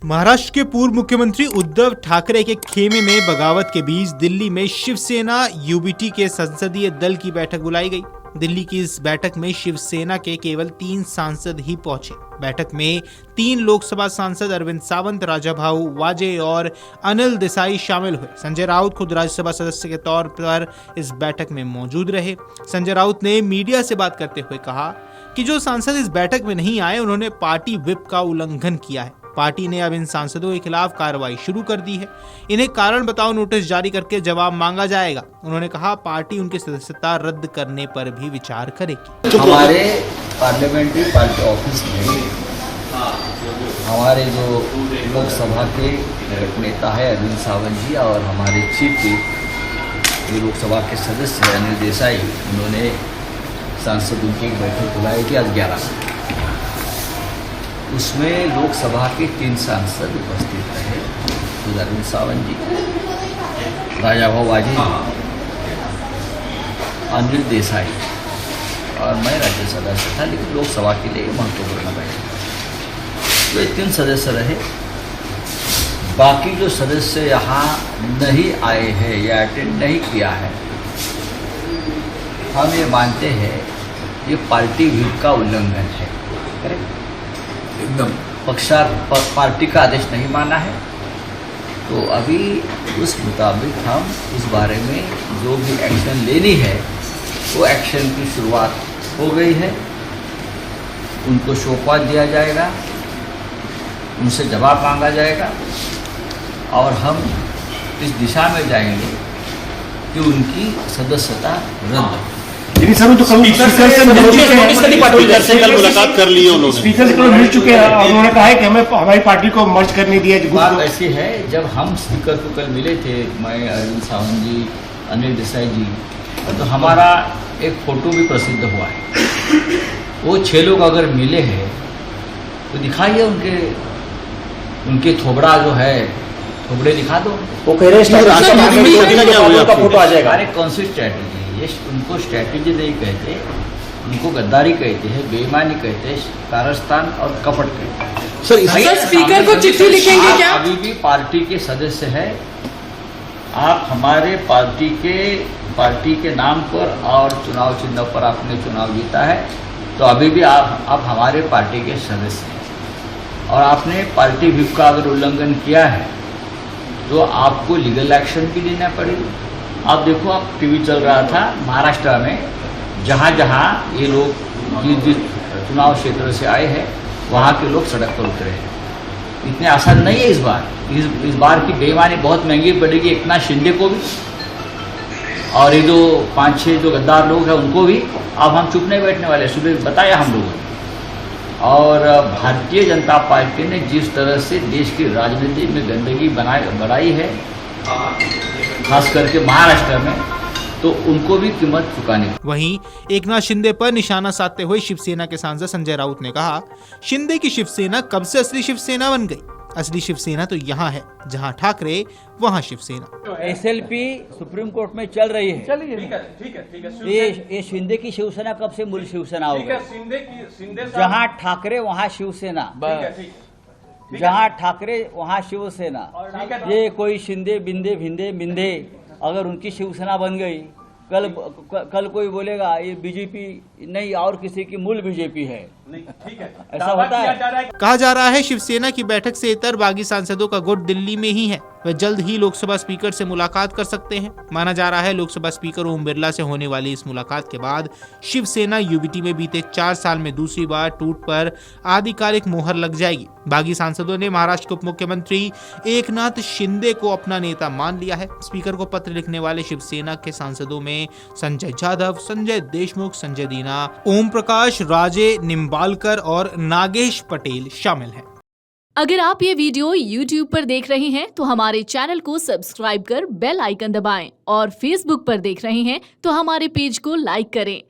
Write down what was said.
महाराष्ट्र के पूर्व मुख्यमंत्री उद्धव ठाकरे के खेमे में बगावत के बीच दिल्ली में शिवसेना यूबीटी के संसदीय दल की बैठक बुलाई गई। दिल्ली की इस बैठक में शिवसेना के केवल 3 सांसद ही पहुंचे। बैठक में 3 लोकसभा सांसद अरविंद सावंत, राजाभाऊ वाजे और अनिल देसाई शामिल हुए। संजय राउत खुद राज्यसभा सदस्य के तौर पर इस बैठक में मौजूद रहे। संजय राउत ने मीडिया से बात करते हुए कहा कि जो सांसद इस बैठक में नहीं आए उन्होंने पार्टी व्हिप का उल्लंघन किया है। पार्टी ने अब इन सांसदों के खिलाफ कार्रवाई शुरू कर दी है। इन्हें कारण बताओ नोटिस जारी करके जवाब मांगा जाएगा। उन्होंने कहा पार्टी उनकी सदस्यता रद्द करने पर भी विचार करेगी। हमारे पार्लियामेंट्री पार्टी ऑफिस में हमारे जो लोकसभा के नेता है अरविंद सावंत जी और हमारे चीफ जो लोकसभा के सदस्य है अनिल देसाई, उन्होंने सांसदों की एक बैठक बुलाई थी आज 11 से। उसमें लोकसभा के 3 सांसद उपस्थित रहे, खुद अरविंद सावंत जी, राजाभाऊ वाजे, अनिल देसाई और मैं राज्य सदस्य था, लेकिन लोकसभा के लिए महत्वपूर्ण बैठक तो 3 सदस्य रहे। बाकी जो सदस्य यहाँ नहीं आए हैं या अटेंड नहीं किया है, हम ये मानते हैं ये पार्टी व्हिप का उल्लंघन है। करेक्ट, एकदम पार्टी का आदेश नहीं माना है। तो अभी उस मुताबिक हम इस बारे में जो भी एक्शन लेनी है वो एक्शन की शुरुआत हो गई है। उनको सौंपा दिया जाएगा, उनसे जवाब मांगा जाएगा और हम इस दिशा में जाएंगे कि उनकी सदस्यता रद्द। सर तो कल स्पीकर से मुलाकात कर ली है उन्होंने, स्पीकर से कल मिल चुके हैं और उन्होंने कहा है कि हमें हमारी पार्टी को मर्ज करने दिया। बात ऐसी है, जब हम स्पीकर को कल मिले थे, मैं अरविंद सावंत जी, अनिल देसाई जी, तो हमारा एक फोटो भी प्रसिद्ध हुआ है। वो 6 लोग अगर मिले हैं तो दिखाइए उनके थोबड़ा जो है, थोबड़े दिखा दो। वो कह रहे हैं फोटो आ जाएगा। अरे कौन सी स्ट्रैटेजी? ये उनको स्ट्रैटेजी नहीं कहते, उनको गद्दारी कहते हैं, बेईमानी कहते हैं, कारस्तान और कपट कहते हैं। सर स्पीकर को चिट्ठी लिखेंगे क्या? अभी भी पार्टी के सदस्य है, आप हमारे पार्टी के नाम पर और चुनाव चिन्ह पर आपने चुनाव जीता है, तो अभी भी आप हमारे पार्टी के सदस्य हैं और आपने पार्टी व्हिप का अगर उल्लंघन किया है तो आपको लीगल एक्शन भी लेना पड़ेगी। आप देखो, आप टीवी चल रहा था महाराष्ट्र में, जहाँ ये लोग जिस चुनाव क्षेत्र से आए हैं वहाँ के लोग सड़क पर उतरे हैं। इतने आसान नहीं है इस बार की बेईमानी बहुत महंगी पड़ेगी एकनाथ शिंदे को भी और ये जो 5-6 जो गद्दार लोग हैं उनको भी। अब हम चुप नहीं बैठने वाले, सुबह बताया हम लोगों ने। और भारतीय जनता पार्टी ने जिस तरह से देश की राजनीति में गंदगी बढ़ाई है, खास करके महाराष्ट्र में, तो उनको भी कीमत चुकानी। वहीं एकनाथ शिंदे पर निशाना साधते हुए शिवसेना के सांसद संजय राउत ने कहा, शिंदे की शिवसेना कब से असली शिवसेना बन गई? असली शिवसेना तो यहाँ है, जहाँ ठाकरे वहाँ शिवसेना। एसएलपी सुप्रीम कोर्ट में चल रही है। ठीक है। ये शिंदे की शिवसेना कब से मूल शिवसेना हो गई? जहाँ ठाकरे वहाँ शिवसेना, जहाँ ठाकरे वहाँ शिवसेना। ये कोई शिंदे बिंदे अगर उनकी शिवसेना बन गई, कल कोई बोलेगा ये बीजेपी नहीं और किसी की मूल बीजेपी है। ठीक है, ऐसा होता है। कहा जा रहा है शिवसेना की बैठक से इतर बागी सांसदों का गुट दिल्ली में ही है। वे जल्द ही लोकसभा स्पीकर से मुलाकात कर सकते हैं। माना जा रहा है लोकसभा स्पीकर ओम बिरला से होने वाली इस मुलाकात के बाद शिवसेना यूबीटी में बीते 4 साल में दूसरी बार टूट पर आधिकारिक मोहर लग जाएगी। बागी सांसदों ने महाराष्ट्र के उप मुख्यमंत्री एकनाथ शिंदे को अपना नेता मान लिया है। स्पीकर को पत्र लिखने वाले शिवसेना के सांसदों में संजय जाधव, संजय देशमुख, संजय दीना, ओम प्रकाश राजे निम्बालकर और नागेश पटेल शामिल हैं। अगर आप ये वीडियो YouTube पर देख रहे हैं तो हमारे चैनल को सब्सक्राइब कर बेल आइकन दबाएं और Facebook पर देख रहे हैं तो हमारे पेज को लाइक करें।